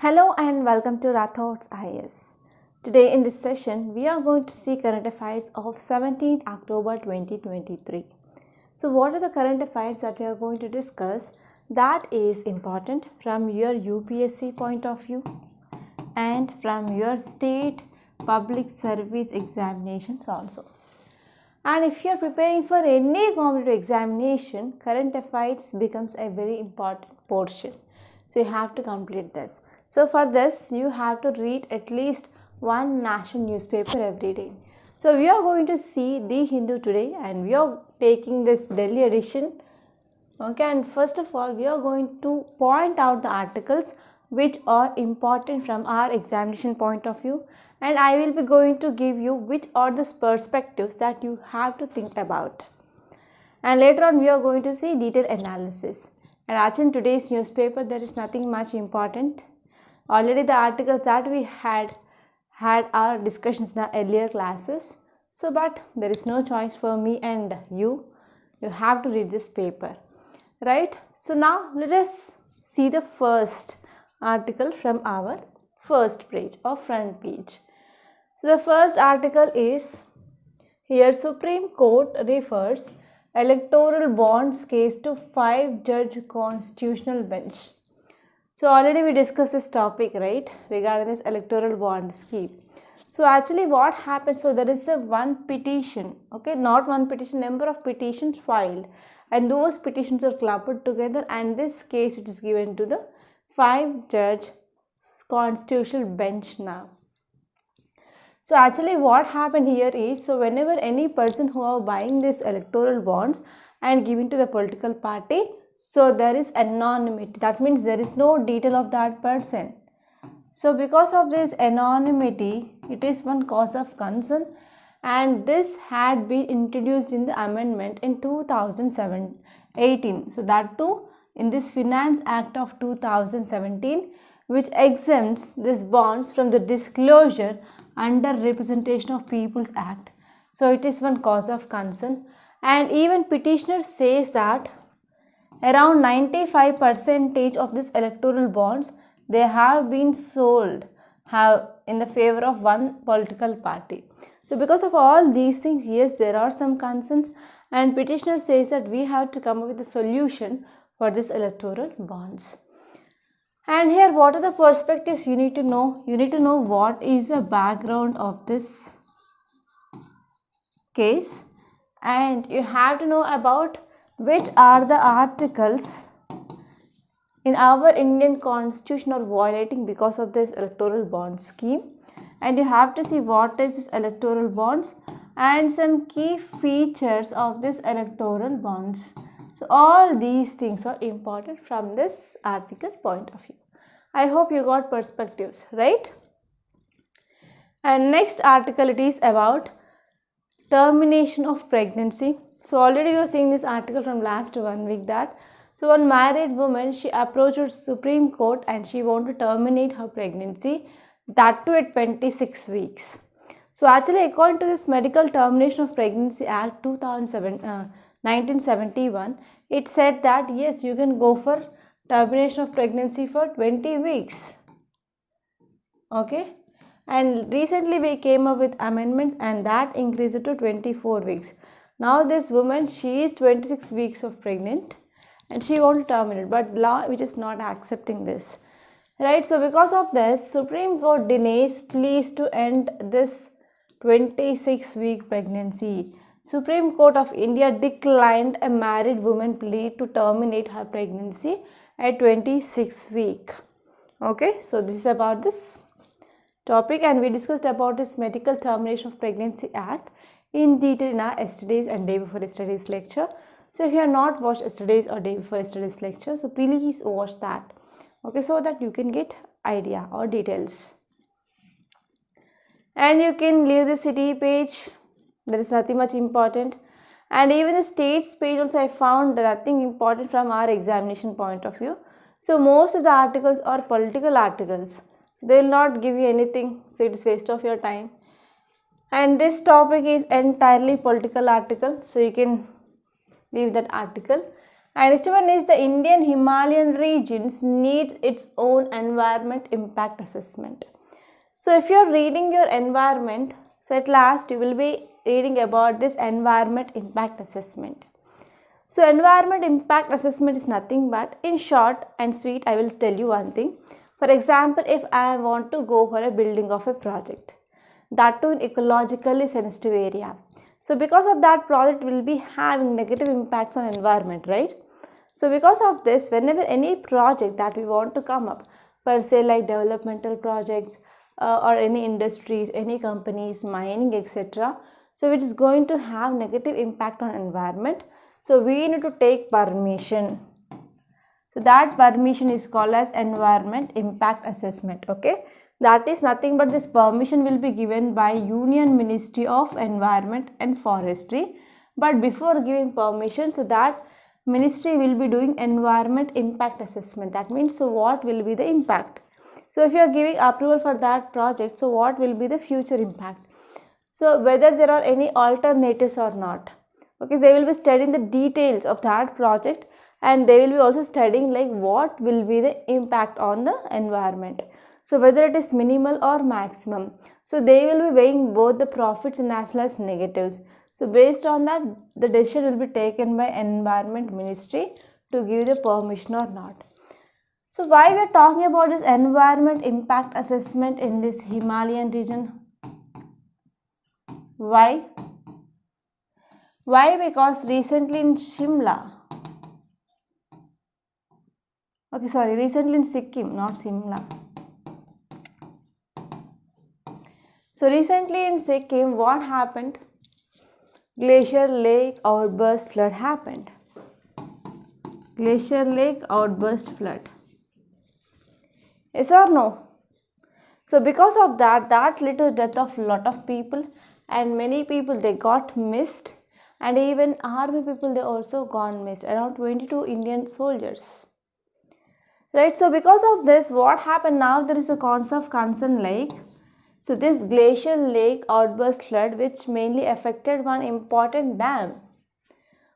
Hello and welcome to Rathod's IS. Today in this session, we are going to see current affairs of 17th October 2023. So what are the current affairs that we are going to discuss that is important from your UPSC point of view and from your state public service examinations also. And if you are preparing for any competitive examination, current affairs becomes a very important portion. So you have to complete this. So for this, you have to read at least one national newspaper every day. So we are going to see The Hindu today and we are taking this Delhi edition. Okay, and first of all, we are going to point out the articles which are important from our examination point of view, and I will be going to give you which are the perspectives that you have to think about. And later on, we are going to see detailed analysis. And as in today's newspaper, there is nothing much important. Already the articles that we had our discussions in the earlier classes. So, but there is no choice for me and you. You have to read this paper, right? So now let us see the first article from our first page or front page. So the first article is here: Supreme Court refers electoral bonds case to 5-judge constitutional bench. So already we discussed this topic, right, regarding this electoral bond scheme. So actually what happens, so there is a one petition, okay, not one petition, number of petitions filed, and those petitions are clubbed together, and this case which is given to the 5-judge constitutional bench now. So actually what happened here is, so whenever any person who are buying this electoral bonds and giving to the political party, so there is anonymity. That means there is no detail of that person. So because of this anonymity, it is one cause of concern, and this had been introduced in the amendment in 2018. So that too in this Finance Act of 2017, which exempts these bonds from the disclosure under Representation of Peoples Act. So it is one cause of concern, and even petitioner says that around 95% of this electoral bonds, they have been sold in the favor of one political party. So because of all these things, yes, there are some concerns, and petitioner says that we have to come up with a solution for this electoral bonds. And here, what are the perspectives you need to know? You need to know what is the background of this case, and you have to know about which are the articles in our Indian constitution are violating because of this electoral bond scheme, and you have to see what is this electoral bonds and some key features of this electoral bonds. So all these things are important from this article point of view. I hope you got perspectives, right? And next article, it is about termination of pregnancy. So already we are seeing this article from last 1 week that, so one married woman, she approached Supreme Court and she wanted to terminate her pregnancy, that too at 26 weeks. So actually, according to this Medical Termination of Pregnancy Act 1971, it said that yes, you can go for termination of pregnancy for 20 weeks. Okay, and recently we came up with amendments and that increased it to 24 weeks. Now this woman, she is 26 weeks of pregnant and she wants to terminate, but law which is not accepting this, right? So because of this, Supreme Court denies pleas to end this 26-week pregnancy. Supreme Court of India declined a married woman plea to terminate her pregnancy at 26 week. Okay, so this is about this topic, and we discussed about this Medical Termination of Pregnancy Act in detail in our yesterday's and day before yesterday's lecture. So if you have not watched yesterday's or day before yesterday's lecture, so please watch that, okay, so that you can get idea or details. And you can leave the city page, there is nothing much important, and even the states page also I found nothing important from our examination point of view. So most of the articles are political articles, so they will not give you anything, so it is waste of your time. And this topic is entirely political article, so you can leave that article. And next one is the Indian Himalayan regions needs its own environment impact assessment. So if you are reading your environment, so at last you will be reading about this environment impact assessment. So environment impact assessment is nothing but, in short and sweet, I will tell you one thing. For example, if I want to go for a building of a project, that too in ecologically sensitive area. So because of that project will be having negative impacts on environment, right? So because of this, whenever any project that we want to come up, per se like developmental projects or any industries, any companies, mining, etc. So which is going to have negative impact on environment. So we need to take permission. So that permission is called as environment impact assessment. Okay. That is nothing but this permission will be given by Union Ministry of Environment and Forestry. But before giving permission, so that ministry will be doing environment impact assessment. That means, so what will be the impact? So if you are giving approval for that project, so what will be the future impact? So whether there are any alternatives or not. Okay, they will be studying the details of that project, and they will be also studying like what will be the impact on the environment. So whether it is minimal or maximum. So they will be weighing both the profits and as well as negatives. So based on that, the decision will be taken by Environment Ministry to give the permission or not. So why we are talking about this environment impact assessment in this Himalayan region? Why? Why? Because recently in recently in Sikkim, not Shimla. So recently in Sikkim, what happened? Glacier Lake outburst flood happened. Glacier Lake outburst flood. Yes or no? So because of that led to the death of lot of people, and many people they got missed, and even army people they also gone missed, around 22 Indian soldiers. Right, so because of this, what happened now, there is a cause of concern like, so this glacial lake outburst flood which mainly affected one important dam.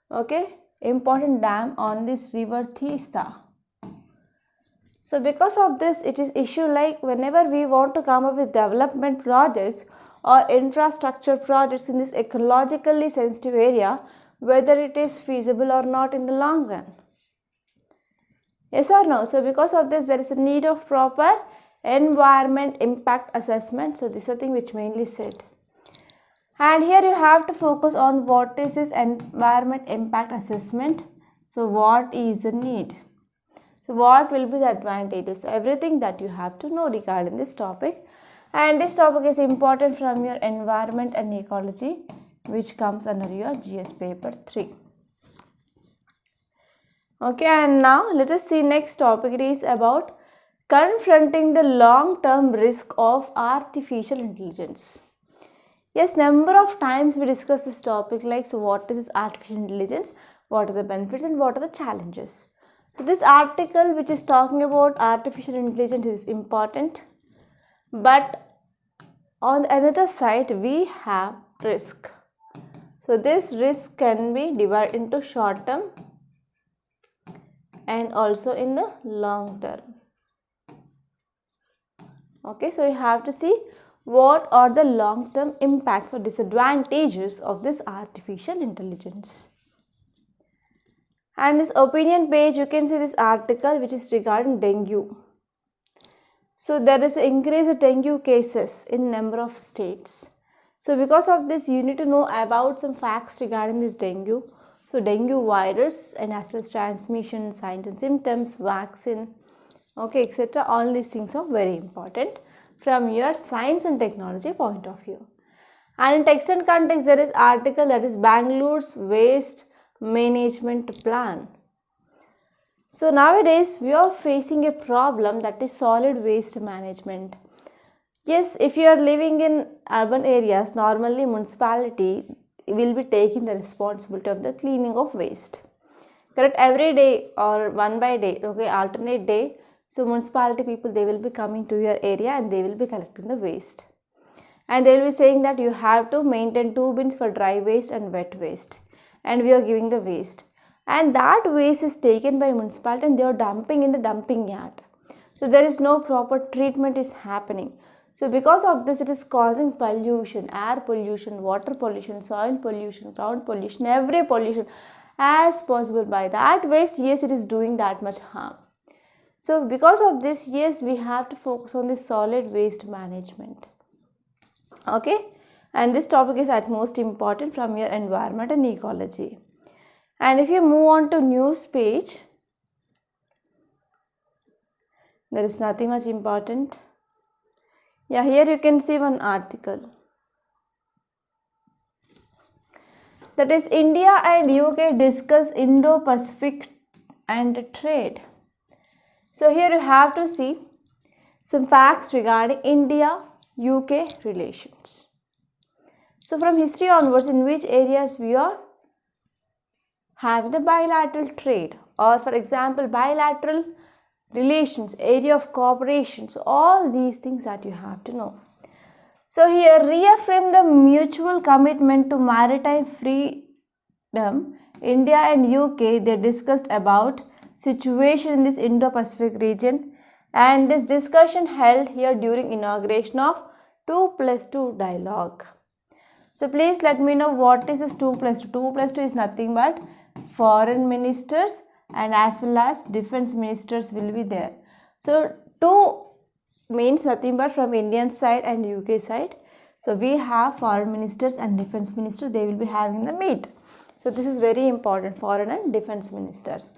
Okay, important dam on this river Teesta. So because of this, it is issue like whenever we want to come up with development projects or infrastructure projects in this ecologically sensitive area, whether it is feasible or not in the long run. Yes or no? So because of this, there is a need of proper environment impact assessment. So this is the thing which mainly said. And here you have to focus on what is this environment impact assessment. So what is the need? So what will be the advantages? So everything that you have to know regarding this topic. And this topic is important from your environment and ecology, which comes under your GS paper 3. Okay, and now let us see next topic. It is about confronting the long-term risk of artificial intelligence. Yes, number of times we discuss this topic like, so what is artificial intelligence, what are the benefits and what are the challenges. So this article which is talking about artificial intelligence is important, but on the another side we have risk. So this risk can be divided into short term and also in the long term. Okay, so you have to see what are the long term impacts or disadvantages of this artificial intelligence. And this opinion page, you can see this article which is regarding dengue. So there is increased dengue cases in number of states. So because of this, you need to know about some facts regarding this dengue. So dengue virus and as well as transmission, signs and symptoms, vaccine, okay, etc. All these things are very important from your science and technology point of view. And in text and context, there is article that is Bangalore's waste management plan. So nowadays we are facing a problem that is solid waste management. Yes, if you are living in urban areas, normally municipality will be taking the responsibility of the cleaning of waste. Correct, every day or one by day, okay, alternate day. So municipality people, they will be coming to your area and they will be collecting the waste. And they will be saying that you have to maintain 2 bins for dry waste and wet waste. And we are giving the waste. and that waste is taken by municipality and they are dumping in the dumping yard. So there is no proper treatment is happening. So because of this, it is causing pollution, air pollution, water pollution, soil pollution, ground pollution, every pollution as possible. By that waste, yes, it is doing that much harm. So because of this, yes, we have to focus on the solid waste management. Okay, and this topic is at most important from your environment and ecology. And if you move on to news page, there is nothing much important. Yeah, here you can see one article. That is, India and UK discuss Indo-Pacific and trade. So here you have to see some facts regarding India-UK relations. So from history onwards, in which areas we are having the bilateral trade, or for example bilateral relations, area of cooperation. So all these things that you have to know. So here, reaffirm the mutual commitment to maritime freedom. India and UK, they discussed about situation in this Indo-Pacific region, and this discussion held here during inauguration of 2+2 dialogue. So please let me know what is this 2+2. 2+2 is nothing but foreign ministers and as well as defense ministers will be there. So 2 means nothing but from Indian side and UK side. So we have foreign ministers and defense ministers, they will be having the meet. So this is very important, foreign and defense ministers.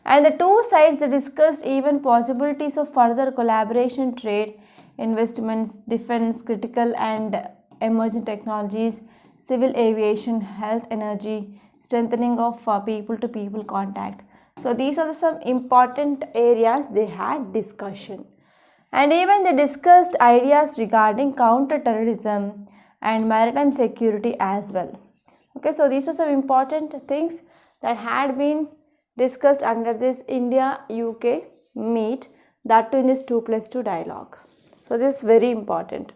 And the 2 sides, they discussed even possibilities of further collaboration, trade, investments, defense, critical and emerging technologies, civil aviation, health, energy, strengthening of people-to-people contact. So these are some important areas they had discussion. And even they discussed ideas regarding counter-terrorism and maritime security as well. Okay, so these are some important things that had been discussed under this India-UK meet, that too in this 2+2 dialogue. So this is very important.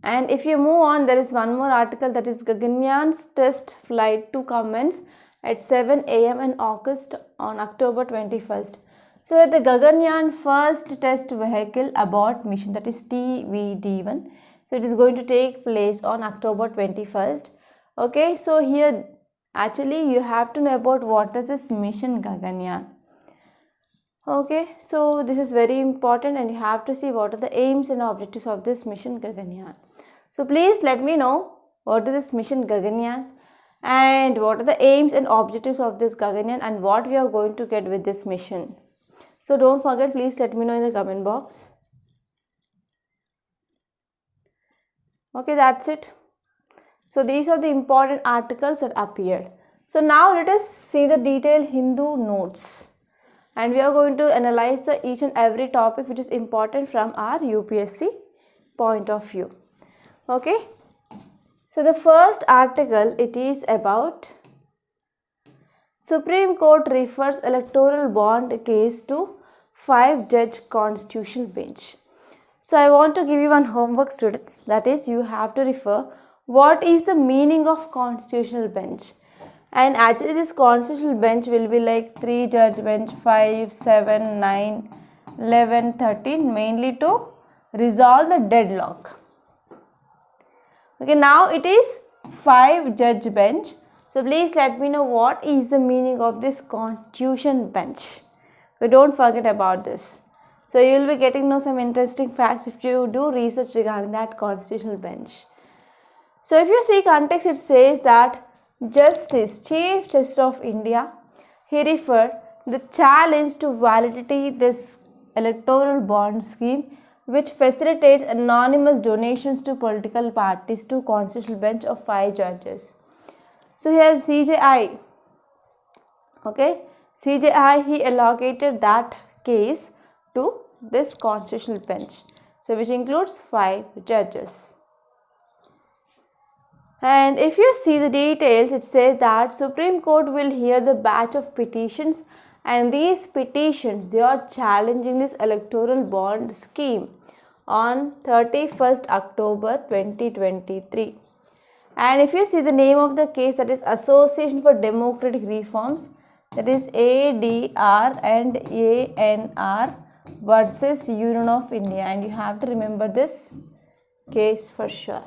And if you move on, there is one more article, that is Gaganyaan test flight to commence at 7 AM on October 21st. So the Gaganyaan first test vehicle abort mission, that is TVD1. So it is going to take place on October 21st. Okay, so here actually you have to know about what is this mission Gaganyaan. Okay, so this is very important and you have to see what are the aims and objectives of this mission Gaganyaan. So please let me know what is this mission Gaganyaan and what are the aims and objectives of this Gaganyaan and what we are going to get with this mission. So don't forget, please let me know in the comment box. Okay, that's it. So these are the important articles that appeared. So now let us see the detailed Hindu notes. And we are going to analyze each and every topic which is important from our UPSC point of view. Okay. So the first article, it is about Supreme Court refers electoral bond case to 5-judge constitutional bench. So I want to give you one homework, students, that is you have to refer what is the meaning of constitutional bench. And actually this constitutional bench will be like 3-judge bench, 5, 7, 9, 11, 13, mainly to resolve the deadlock. Okay, now it is 5-judge bench. So please let me know what is the meaning of this constitution bench. But don't forget about this. So you will be getting to know some interesting facts if you do research regarding that constitutional bench. So if you see context, it says that Chief Justice of India, he referred the challenge to validity this electoral bond scheme which facilitates anonymous donations to political parties to constitutional bench of 5 judges. So here CJI, okay, CJI, he allocated that case to this constitutional bench, so which includes 5 judges. And if you see the details, it says that Supreme Court will hear the batch of petitions, and these petitions, they are challenging this electoral bond scheme on 31st October 2023. And if you see the name of the case, that is Association for Democratic Reforms, that is ADR and ANR versus Union of India, and you have to remember this case for sure.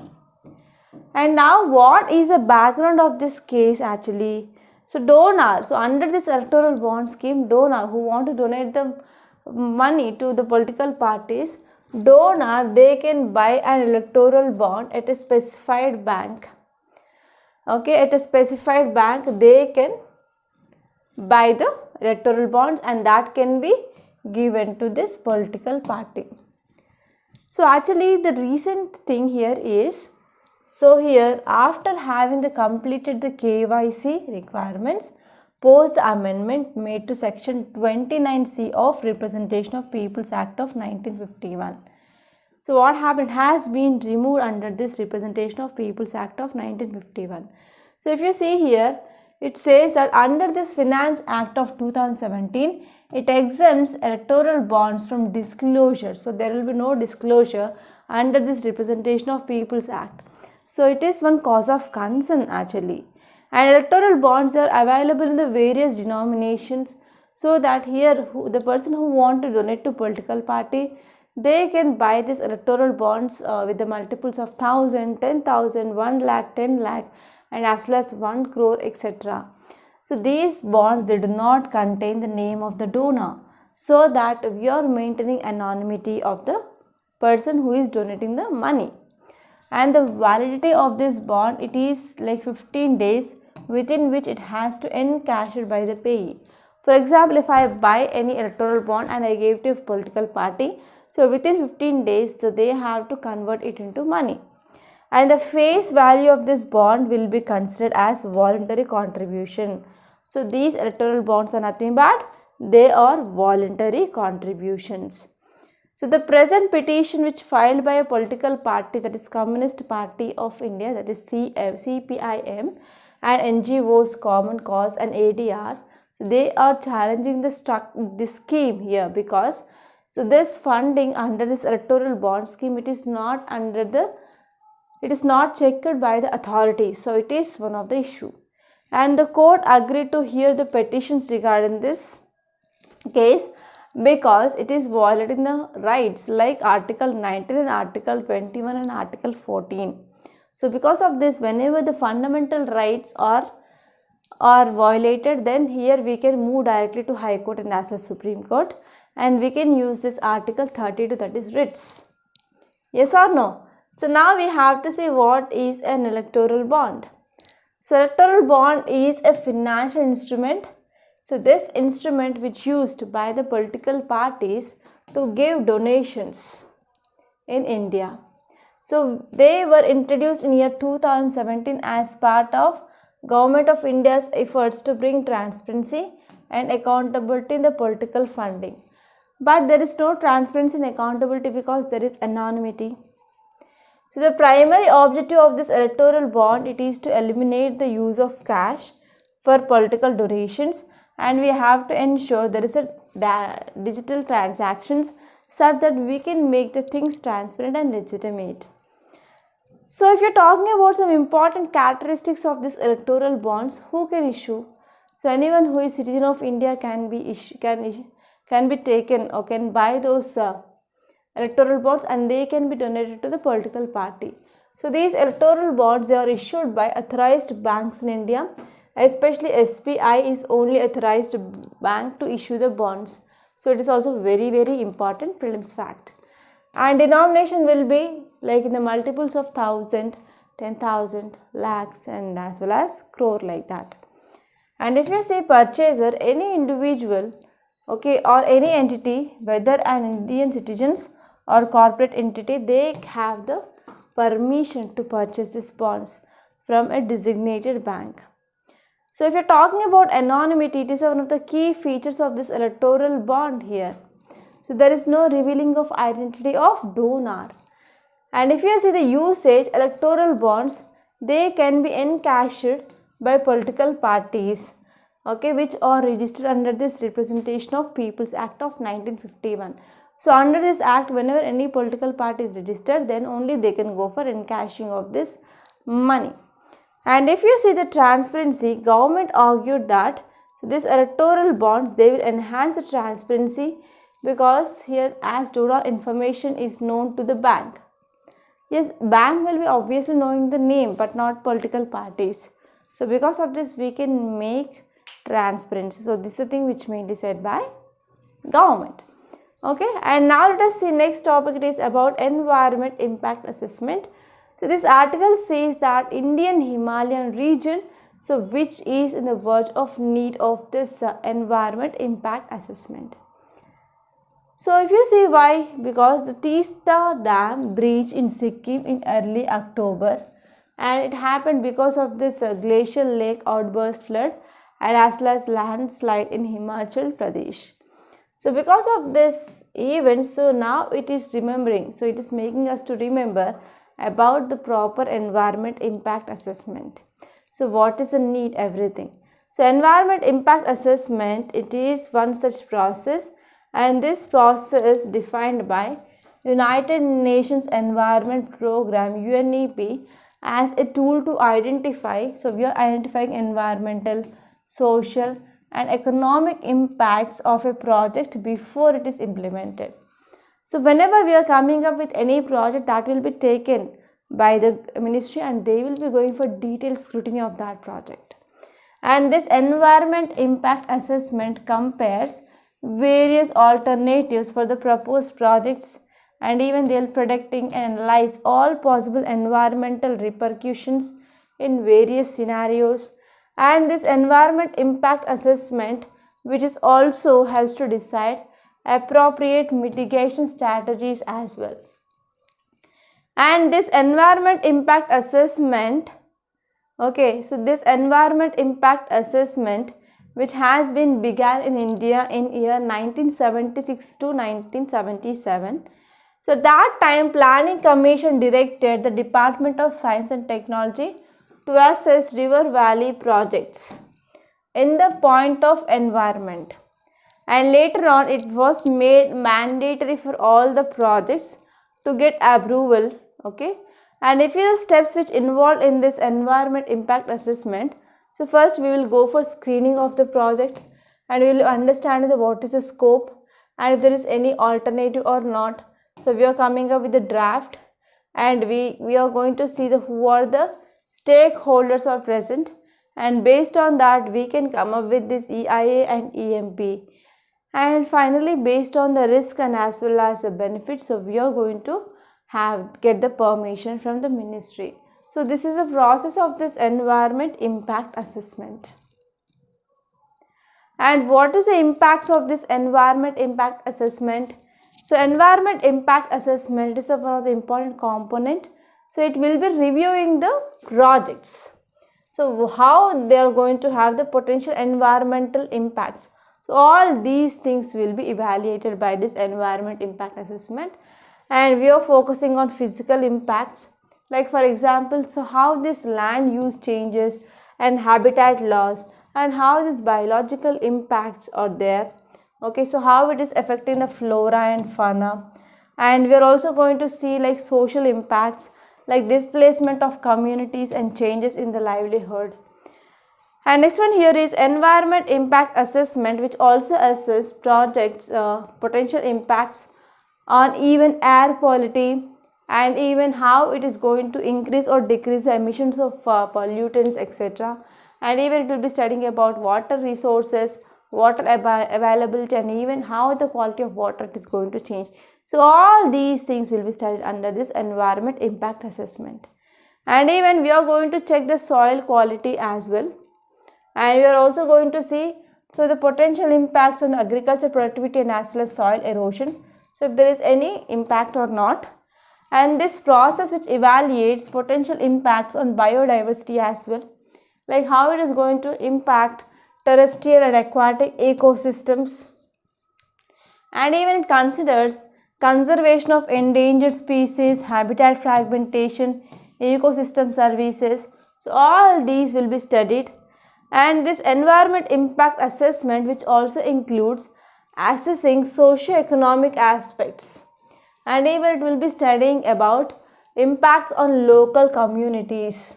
And now what is the background of this case actually? So donor, so under this electoral bond scheme, donor who want to donate the money to the political parties, donor, they can buy an electoral bond at a specified bank. Okay, at a specified bank they can buy the electoral bonds, and that can be given to this political party. So actually the recent thing here is, so here after having completed the KYC requirements, post the amendment made to section 29C of Representation of Peoples Act of 1951. So what happened, has been removed under this Representation of Peoples Act of 1951. So if you see here, it says that under this Finance Act of 2017, it exempts electoral bonds from disclosure. So there will be no disclosure under this Representation of Peoples Act. So it is one cause of concern actually. And electoral bonds are available in the various denominations, so that here the person who want to donate to political party, they can buy this electoral bonds with the multiples of 1,000, 10,000, 1 lakh, 10 lakh, and as well as 1 crore, etc. So these bonds, they do not contain the name of the donor, so that we are maintaining anonymity of the person who is donating the money. And the validity of this bond, it is like 15 days within which it has to encashed by the payee. For example, if I buy any electoral bond and I gave to a political party, so within 15 days, so they have to convert it into money. And the face value of this bond will be considered as voluntary contribution. So these electoral bonds are nothing but they are voluntary contributions. So the present petition which filed by a political party, that is Communist Party of India, that is CPIM, and NGOs, Common Cause and ADR, so they are challenging this scheme here, because so this funding under this electoral bond scheme, it is not checked by the authorities. So it is one of the issue. And the court agreed to hear the petitions regarding this case, because it is violating the rights like Article 19 and Article 21 and Article 14. So because of this, whenever the fundamental rights are violated, then here we can move directly to High Court and as a Supreme Court, and we can use this Article 32, that is writs. Yes or no? So now we have to see what is an electoral bond. So electoral bond is a financial instrument. So this instrument which used by the political parties to give donations in India. So they were introduced in year 2017 as part of Government of India's efforts to bring transparency and accountability in the political funding. But there is no transparency and accountability because there is anonymity. So the primary objective of this electoral bond, it is to eliminate the use of cash for political donations, and we have to ensure there is a digital transactions such that we can make the things transparent and legitimate. So if you're talking about some important characteristics of this electoral bonds, who can issue? So anyone who is citizen of India can be taken or can buy those electoral bonds, and they can be donated to the political party. So these electoral bonds, they are issued by authorized banks in India. Especially SBI is only authorized bank to issue the bonds. So it is also very, very important prelims fact. And denomination will be like in the multiples of 1,000, 10,000, lakhs, and as well as crore, like that. And if you say purchaser, any individual, okay, or any entity, whether an Indian citizens or corporate entity, they have the permission to purchase these bonds from a designated bank. So if you're talking about anonymity, it is one of the key features of this electoral bond here. So there is no revealing of identity of donor. And if you see the usage, electoral bonds, they can be encashed by political parties, okay, which are registered under this Representation of Peoples Act of 1951. So under this act, whenever any political party is registered, then only they can go for encashing of this money. And if you see the transparency, government argued that these electoral bonds, they will enhance the transparency because here as total information is known to the bank. Yes, bank will be obviously knowing the name but not political parties. So because of this we can make transparency. So this is the thing which may be said by government. Okay, and now let us see next topic. It is about environment impact assessment. So this article says that Indian Himalayan region, so which is in the verge of need of this environment impact assessment. So if you see why, because the Tista Dam breached in Sikkim in early October, and it happened because of this glacial lake outburst flood and as well as landslide in Himachal Pradesh. So because of this event, so now it is remembering, so it is making us to remember about the proper environment impact assessment. So what is the need, everything. So environment impact assessment, it is one such process, and this process defined by United Nations Environment Program UNEP as a tool to identify, so we are identifying environmental, social and economic impacts of a project before it is implemented. So whenever we are coming up with any project, that will be taken by the ministry and they will be going for detailed scrutiny of that project. And this environment impact assessment compares various alternatives for the proposed projects, and even they will predicting and analyze all possible environmental repercussions in various scenarios. And this environment impact assessment, which is also helps to decide appropriate mitigation strategies as well. And this environment impact assessment, okay, so this environment impact assessment which has been began in India in year 1976 to 1977. So that time Planning Commission directed the Department of Science and Technology to assess river valley projects in the point of environment, and later on it was made mandatory for all the projects to get approval. Okay, and if you the steps which involved in this environment impact assessment, so first we will go for screening of the project and we will understand what is the scope and if there is any alternative or not. So we are coming up with the draft and we are going to see who are the stakeholders are present, and based on that we can come up with this EIA and EMP, and finally based on the risk and as well as the benefits, so we are going to get the permission from the ministry. So this is the process of this environment impact assessment. And what is the impacts of this environment impact assessment? So environment impact assessment is one of the important component. So it will be reviewing the projects. So how they are going to have the potential environmental impacts. So all these things will be evaluated by this environment impact assessment, and we are focusing on physical impacts, like for example, so how this land use changes and habitat loss and how these biological impacts are there. Okay, so how it is affecting the flora and fauna, and we are also going to see like social impacts like displacement of communities and changes in the livelihood. And next one here is environment impact assessment, which also assess projects potential impacts on even air quality and even how it is going to increase or decrease the emissions of pollutants, etc. And even it will be studying about water resources, water availability, and even how the quality of water is going to change. So all these things will be studied under this environment impact assessment. And even we are going to check the soil quality as well, and we are also going to see so the potential impacts on the agriculture productivity and as well as soil erosion, so if there is any impact or not. And this process which evaluates potential impacts on biodiversity as well, like how it is going to impact terrestrial and aquatic ecosystems, and even it considers conservation of endangered species, habitat fragmentation, ecosystem services. So all these will be studied. And this environment impact assessment, which also includes assessing socio-economic aspects, and even it will be studying about impacts on local communities.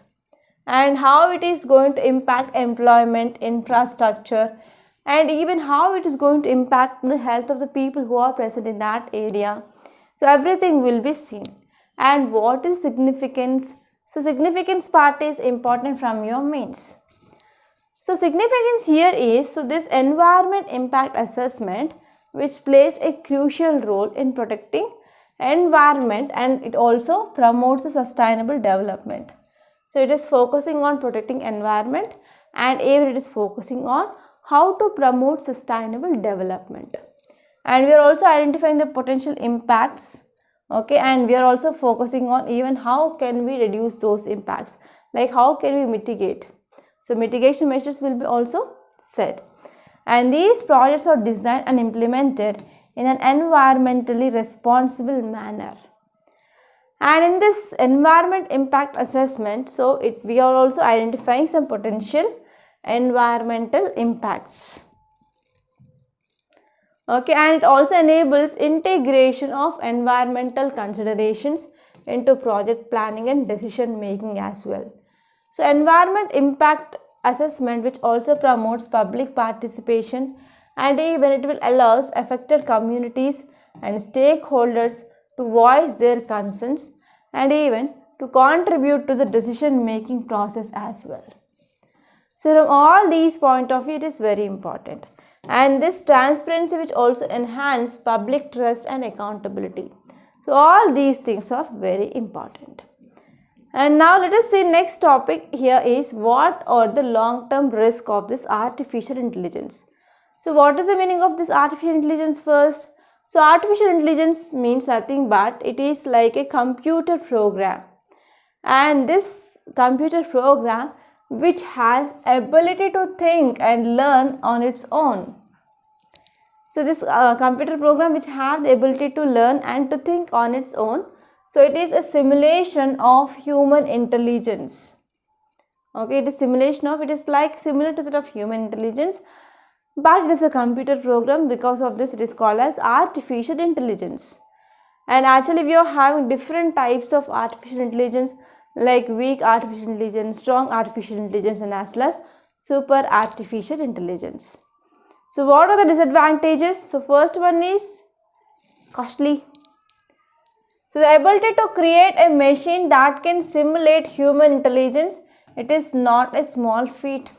and how it is going to impact employment, infrastructure, and even how it is going to impact the health of the people who are present in that area. So everything will be seen. And what is significance? So significance part is important from your mains. So significance here is, so this environment impact assessment which plays a crucial role in protecting environment, and it also promotes a sustainable development. So it is focusing on protecting environment, and even it is focusing on how to promote sustainable development. And we are also identifying the potential impacts, okay, and we are also focusing on even how can we reduce those impacts, like how can we mitigate. So mitigation measures will be also set. And these projects are designed and implemented in an environmentally responsible manner. And in this environment impact assessment, so we are also identifying some potential environmental impacts. Okay, and it also enables integration of environmental considerations into project planning and decision making as well. So environment impact assessment which also promotes public participation, and even it will allows affected communities and stakeholders to voice their concerns and even to contribute to the decision making process as well. So from all these point of view, it is very important. And this transparency which also enhance public trust and accountability. So all these things are very important. And now let us see next topic here is what are the long-term risk of this artificial intelligence. So what is the meaning of this artificial intelligence first? So artificial intelligence means nothing but it is like a computer program, and this computer program which has ability to think and learn on its own. So this computer program which have the ability to learn and to think on its own. So it is a simulation of human intelligence. Okay, it is simulation of, it is like similar to that of human intelligence, but it is a computer program. Because of this it is called as artificial intelligence. And actually we are having different types of artificial intelligence, like weak artificial intelligence, strong artificial intelligence, and as well as super artificial intelligence. So what are the disadvantages? So first one is costly. So the ability to create a machine that can simulate human intelligence, it is not a small feat.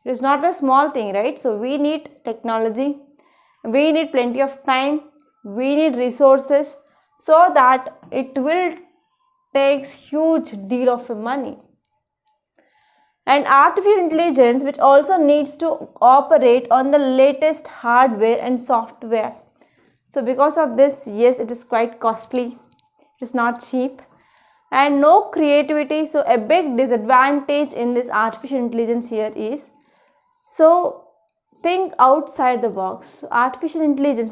It is not a small thing, right? So we need technology, we need plenty of time, we need resources, so that it will take huge deal of money. And artificial intelligence which also needs to operate on the latest hardware and software. So because of this, yes, it is quite costly, it is not cheap, and no creativity. So a big disadvantage in this artificial intelligence here is, so think outside the box. So artificial intelligence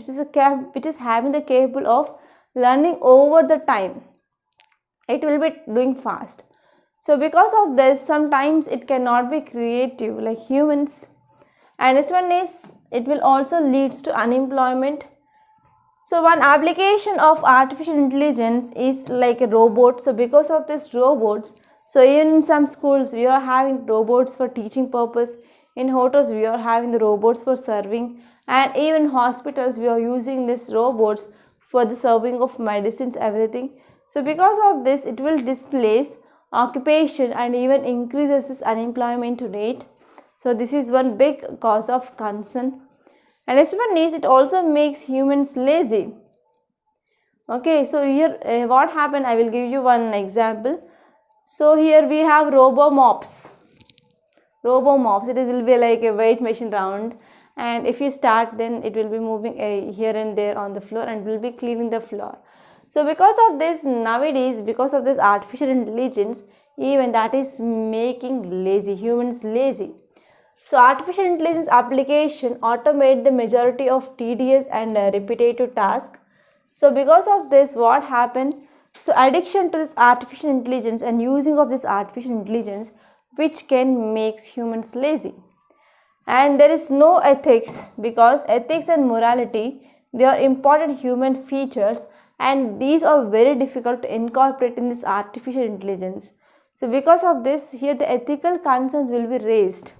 which is having the capable of learning over the time, it will be doing fast. So because of this, sometimes it cannot be creative like humans. And this one is, it will also leads to unemployment. So one application of artificial intelligence is like a robot. So because of this robots, so even in some schools we are having robots for teaching purpose, in hotels we are having the robots for serving, and even hospitals we are using these robots for the serving of medicines, everything. So because of this, it will displace occupation and even increases this unemployment rate. So this is one big cause of concern. And next one is, it also makes humans lazy. Okay, so here what happened, I will give you one example. So here we have robo-mops, it will be like a weight machine round, and if you start, then it will be moving here and there on the floor and will be cleaning the floor. So because of this, nowadays, because of this artificial intelligence, even that is making humans lazy. So artificial intelligence application automate the majority of tedious and repetitive tasks. So because of this, what happened? So addiction to this artificial intelligence and using of this artificial intelligence which can make humans lazy. And there is no ethics, because ethics and morality, they are important human features, and these are very difficult to incorporate in this artificial intelligence. So because of this, here the ethical concerns will be raised.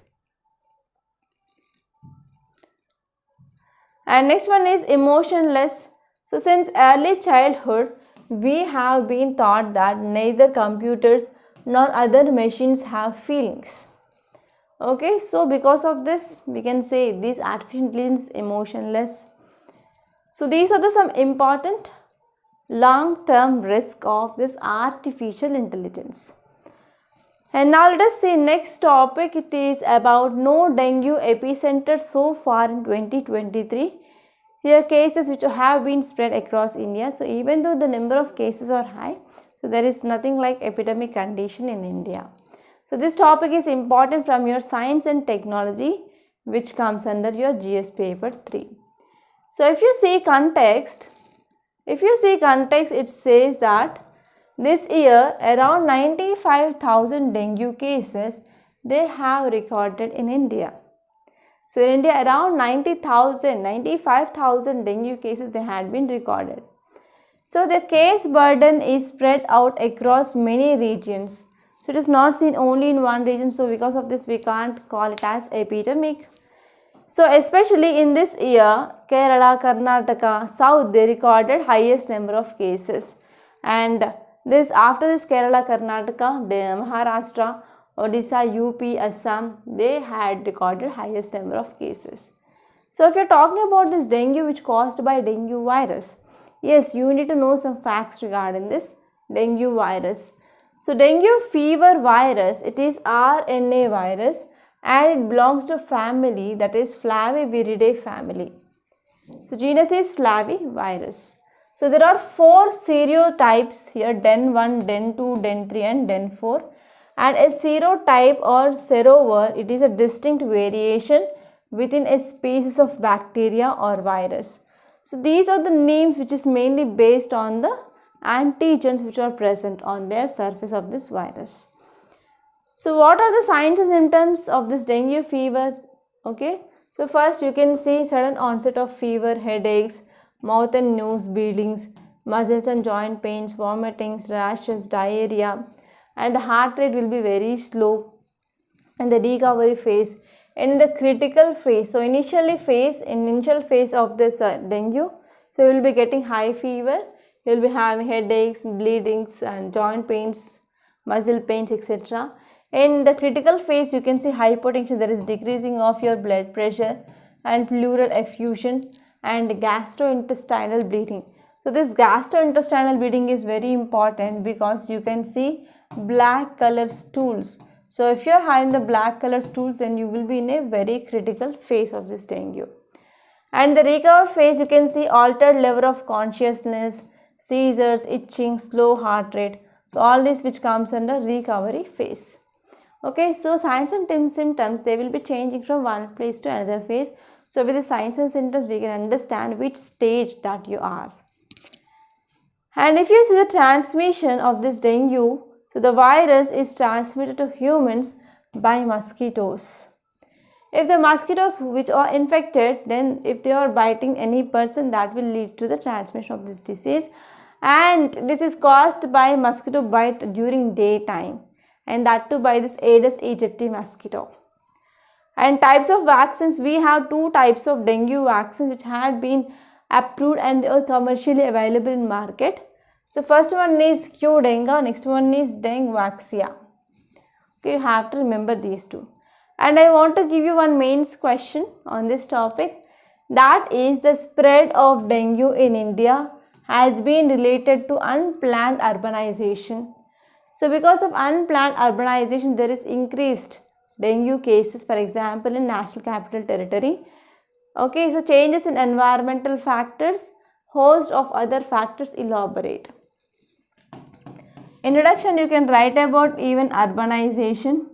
And next one is emotionless. So since early childhood, we have been taught that neither computers nor other machines have feelings. Okay, so because of this, we can say this artificial intelligence is emotionless. So these are some important long-term risk of this artificial intelligence. And now let us see next topic. It is about no dengue epicenter so far in 2023. Here are cases which have been spread across India. So even though the number of cases are high, so there is nothing like epidemic condition in India. So this topic is important from your science and technology, which comes under your GS paper 3. So if you see context, it says that this year around 95,000 dengue cases they have recorded in India. So in India around 95,000 dengue cases they had been recorded. So the case burden is spread out across many regions. So it is not seen only in one region. So because of this we can't call it as epidemic. So especially in this year, Kerala, Karnataka, South they recorded highest number of cases. And after this Kerala, Karnataka, Maharashtra, Odisha, UP, Assam, they had recorded highest number of cases. So if you are talking about this dengue which caused by dengue virus, yes, you need to know some facts regarding this dengue virus. So dengue fever virus, it is RNA virus and it belongs to family, that is Flaviviridae family. So genus is Flavivirus. So there are 4 serotypes here, DEN1, DEN2, DEN3 and DEN4. And a serotype or serover, it is a distinct variation within a species of bacteria or virus. So these are the names which is mainly based on the antigens which are present on their surface of this virus. So what are the signs and symptoms of this dengue fever? Okay, so first you can see sudden onset of fever, headaches, mouth and nose bleedings, muscles and joint pains, vomitings, rashes, diarrhea, and the heart rate will be very slow, and the recovery phase in the critical phase. So initial phase of this dengue, so you will be getting high fever, you will be having headaches, bleedings and joint pains, muscle pains, etc. In the critical phase you can see hypotension, there is decreasing of your blood pressure and pleural effusion and gastrointestinal bleeding. So this gastrointestinal bleeding is very important because you can see black color stools. So if you are having the black color stools, then you will be in a very critical phase of this dengue. And the recovery phase, you can see altered level of consciousness, seizures, itching, slow heart rate. So all this which comes under recovery phase. Okay, so signs and symptoms, they will be changing from one phase to another phase. So with the signs and symptoms, we can understand which stage that you are. And if you see the transmission of this dengue, so the virus is transmitted to humans by mosquitoes. If the mosquitoes which are infected, then if they are biting any person, that will lead to the transmission of this disease. And this is caused by mosquito bite during daytime, and that too by this Aedes aegypti mosquito. And types of vaccines, we have 2 types of dengue vaccines which had been approved and they are commercially available in market. So first one is Qdenga, next one is Dengvaxia. Okay, you have to remember these 2. And I want to give you one mains question on this topic, that is the spread of dengue in India has been related to unplanned urbanization. So because of unplanned urbanization, there is increased dengue cases, for example in National Capital Territory. Okay, so changes in environmental factors, host of other factors, elaborate. Introduction, you can write about even urbanization.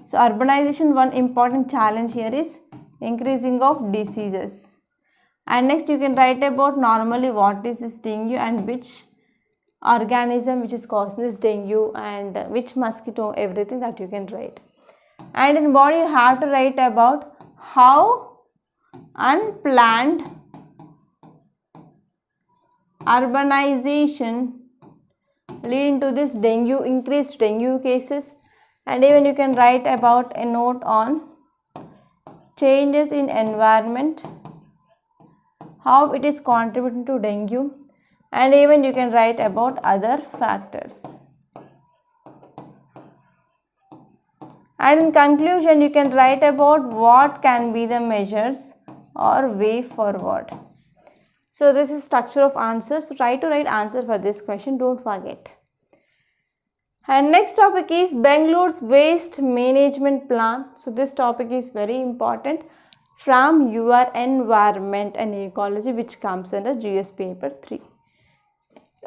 So urbanization, one important challenge here is increasing of diseases. And next you can write about normally what is this dengue and which organism which is causing this dengue and which mosquito, everything that you can write. And in body you have to write about how unplanned urbanization leading to this dengue, increased dengue cases. And even you can write about a note on changes in environment, how it is contributing to dengue, and even you can write about other factors. And in conclusion, you can write about what can be the measures or way forward. So this is structure of answers. So try to write answer for this question, don't forget. And next topic is Bangalore's waste management plan. So this topic is very important from your environment and ecology, which comes under GS paper 3.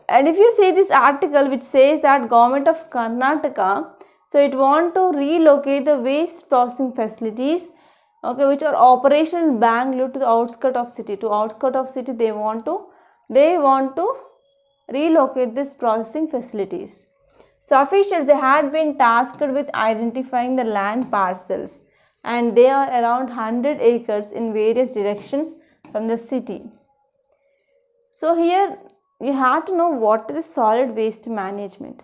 And if you see this article which says that government of Karnataka, so it want to relocate the waste processing facilities, okay, which are operational in Bangalore to the outskirts of city. To outskirts of city, they want to relocate this processing facilities. So officials, they had been tasked with identifying the land parcels, and they are around 100 acres in various directions from the city. So here you have to know what is solid waste management.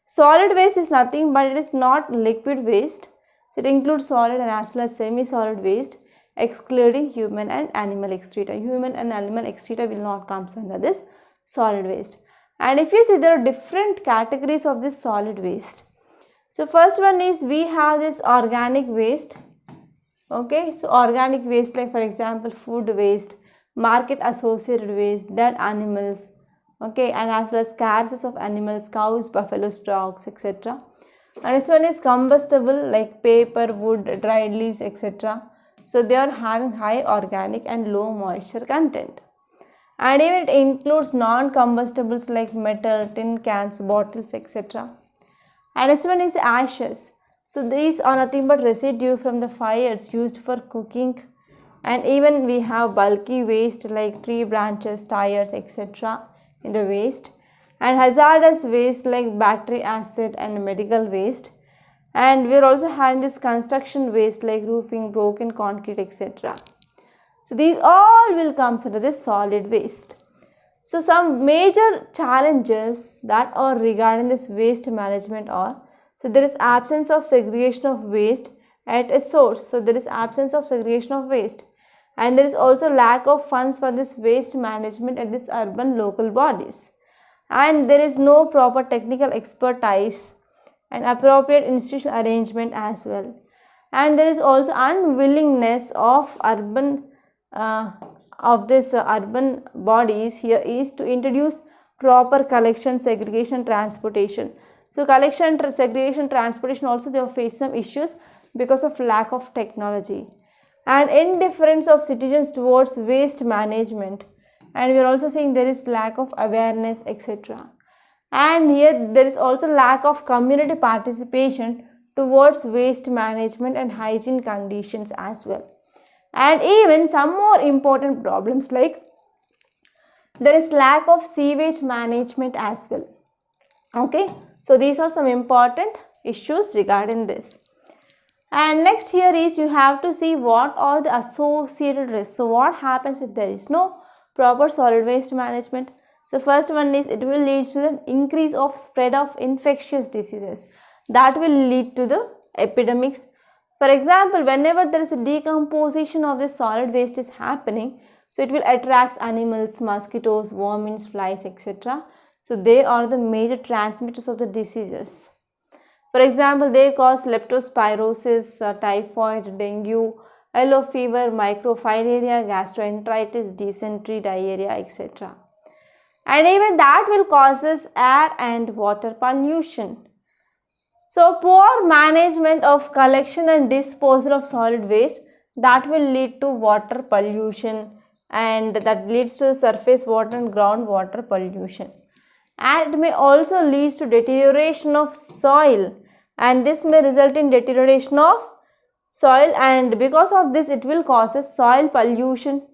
Solid waste is nothing but it is not liquid waste. So it includes solid and as well as semi-solid waste, excluding human and animal excreta. Human and animal excreta will not come under this solid waste. And if you see, there are different categories of this solid waste. So first one is we have this organic waste. Okay, so organic waste, like for example food waste, market associated waste, dead animals, okay, and as well as carcasses of animals, cows, buffalo stalks, etc. And this one is combustible, like paper, wood, dried leaves, etc. So they are having high organic and low moisture content. And even it includes non-combustibles like metal, tin cans, bottles, etc. And this one is ashes. So these are nothing but residue from the fires used for cooking. And even we have bulky waste like tree branches, tires, etc. in the waste. And hazardous waste like battery acid and medical waste. And we are also having this construction waste like roofing, broken concrete, etc. So these all will come under this solid waste. So some major challenges that are regarding this waste management are, so there is absence of segregation of waste at a source. So there is absence of segregation of waste. And there is also lack of funds for this waste management at this urban local bodies. And there is no proper technical expertise and appropriate institutional arrangement as well. And there is also unwillingness of urban bodies here is to introduce proper collection, segregation, transportation. So collection, segregation, transportation also they face some issues because of lack of technology. And indifference of citizens towards waste management. And we are also seeing there is lack of awareness, etc. And here there is also lack of community participation towards waste management and hygiene conditions as well. And even some more important problems like there is lack of sewage management as well. Okay, so these are some important issues regarding this. And next here is you have to see what are the associated risks. So what happens if there is no proper solid waste management? So first one is it will lead to the increase of spread of infectious diseases that will lead to the epidemics. For example, whenever there is a decomposition of this solid waste is happening, so it will attract animals, mosquitoes, vermin, flies, etc. So they are the major transmitters of the diseases. For example, they cause leptospirosis, typhoid, dengue, yellow fever, microfilaria, gastroenteritis, dysentery, diarrhea, etc. And even that will causes air and water pollution. So poor management of collection and disposal of solid waste, that will lead to water pollution, and that leads to surface water and groundwater pollution. And it may also lead to deterioration of soil, and this may result in deterioration of soil, and because of this it will cause soil pollution,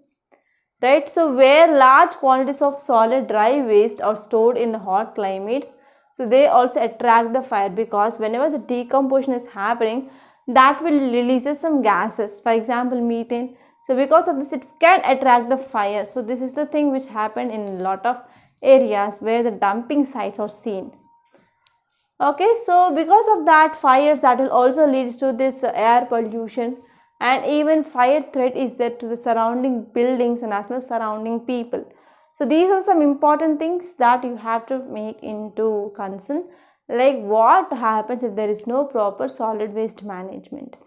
right? So where large quantities of solid dry waste are stored in the hot climates, so they also attract the fire, because whenever the decomposition is happening, that will release some gases, for example methane. So because of this it can attract the fire. So this is the thing which happened in a lot of areas where the dumping sites are seen. Okay, so because of that fires, that will also lead to this air pollution, and even fire threat is there to the surrounding buildings and as well as surrounding people. So these are some important things that you have to make into concern, like what happens if there is no proper solid waste management.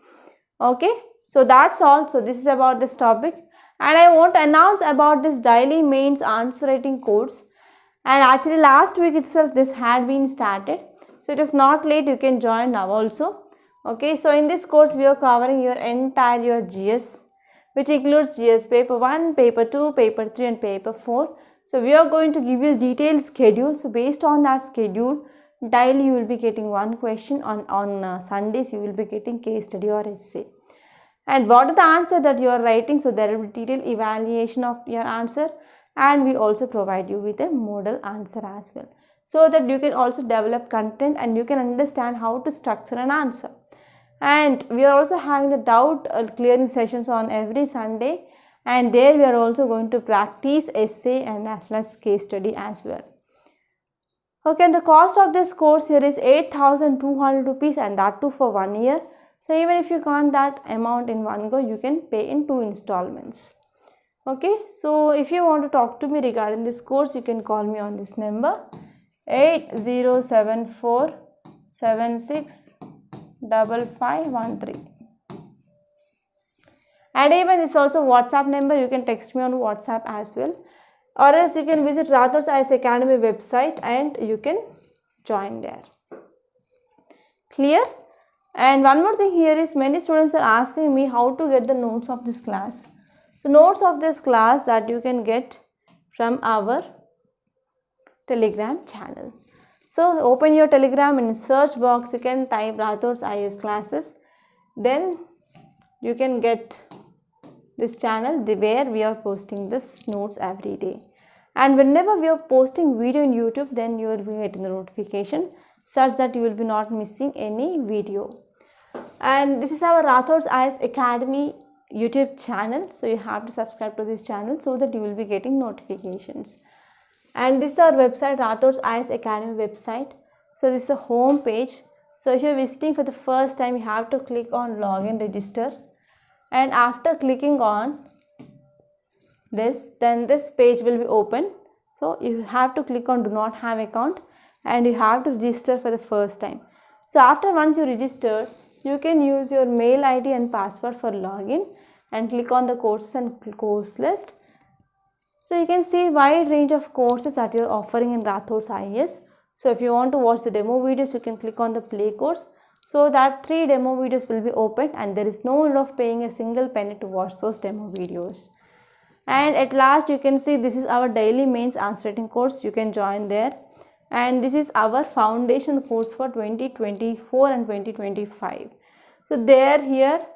Okay, so that's all. So this is about this topic, and I want to announce about this daily mains answer writing course. And actually last week itself this had been started, so it is not late, you can join now also. Okay, so in this course we are covering your entire GS, which includes GS paper 1, paper 2, paper 3 and paper 4. So we are going to give you a detailed schedule. So based on that schedule, daily you will be getting one question, on Sundays you will be getting case study or essay. And what are the answer that you are writing, so there will be detailed evaluation of your answer, and we also provide you with a model answer as well, so that you can also develop content and you can understand how to structure an answer. And we are also having the doubt clearing sessions on every Sunday, and there we are also going to practice essay and as well as case study as well. Okay, and the cost of this course here is 8,200 rupees, and that too for 1 year. So even if you can't that amount in one go, you can pay in 2 installments. Okay, so if you want to talk to me regarding this course, you can call me on this number 8074765513. And even this also WhatsApp number, you can text me on WhatsApp as well, or else you can visit Rathod's IAS Academy website and you can join there. Clear? And one more thing here is, many students are asking me how to get the notes of this class. So notes of this class that you can get from our Telegram channel. So open your Telegram, in search box you can type Rathod's IAS classes, then you can get this channel where we are posting this notes every day. And whenever we are posting video in YouTube, then you will be getting the notification, such that you will be not missing any video. And this is our Rathod's IAS Academy YouTube channel, so you have to subscribe to this channel so that you will be getting notifications. And this is our website, Rathod's IAS Academy website. So this is a home page. So if you are visiting for the first time, you have to click on login register, and after clicking on this, then this page will be open. So you have to click on do not have account, and you have to register for the first time. So after once you register, you can use your mail ID and password for login, and click on the courses and course list. So you can see wide range of courses that you are offering in Rathod's IAS. So if you want to watch the demo videos, you can click on the play course, so that 3 demo videos will be opened, and there is no need of paying a single penny to watch those demo videos. And at last you can see this is our daily mains answer writing course, you can join there. And this is our foundation course for 2024 and 2025. So there here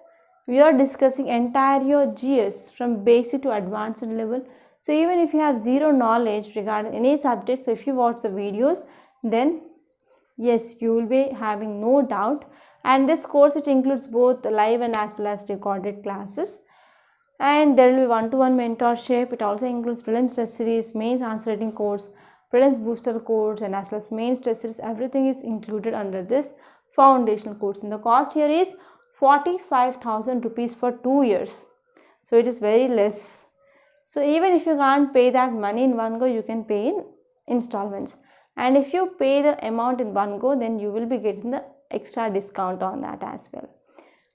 we are discussing entire your GS from basic to advanced level. So even if you have zero knowledge regarding any subject, so if you watch the videos, then yes, you will be having no doubt. And this course, which includes both live and as well as recorded classes, and there will be one-to-one mentorship. It also includes prelims test series, mains answer writing course, prelims booster course, and as well as mains test series. Everything is included under this foundational course, and the cost here is 45,000 rupees for 2 years. So it is very less. So even if you can't pay that money in one go, you can pay in installments. And if you pay the amount in one go, then you will be getting the extra discount on that as well.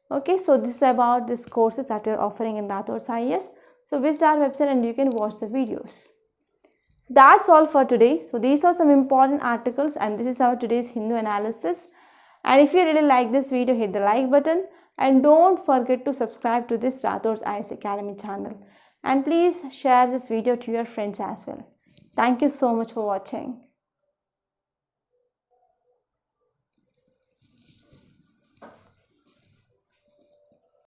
Okay, so this is about these courses that we are offering in Rathod's IAS. So visit our website and you can watch the videos. So that's all for today. So these are some important articles, and this is our today's Hindu analysis. And if you really like this video, hit the like button, and don't forget to subscribe to this Rathod's IAS Academy channel. And please share this video to your friends as well. Thank you so much for watching.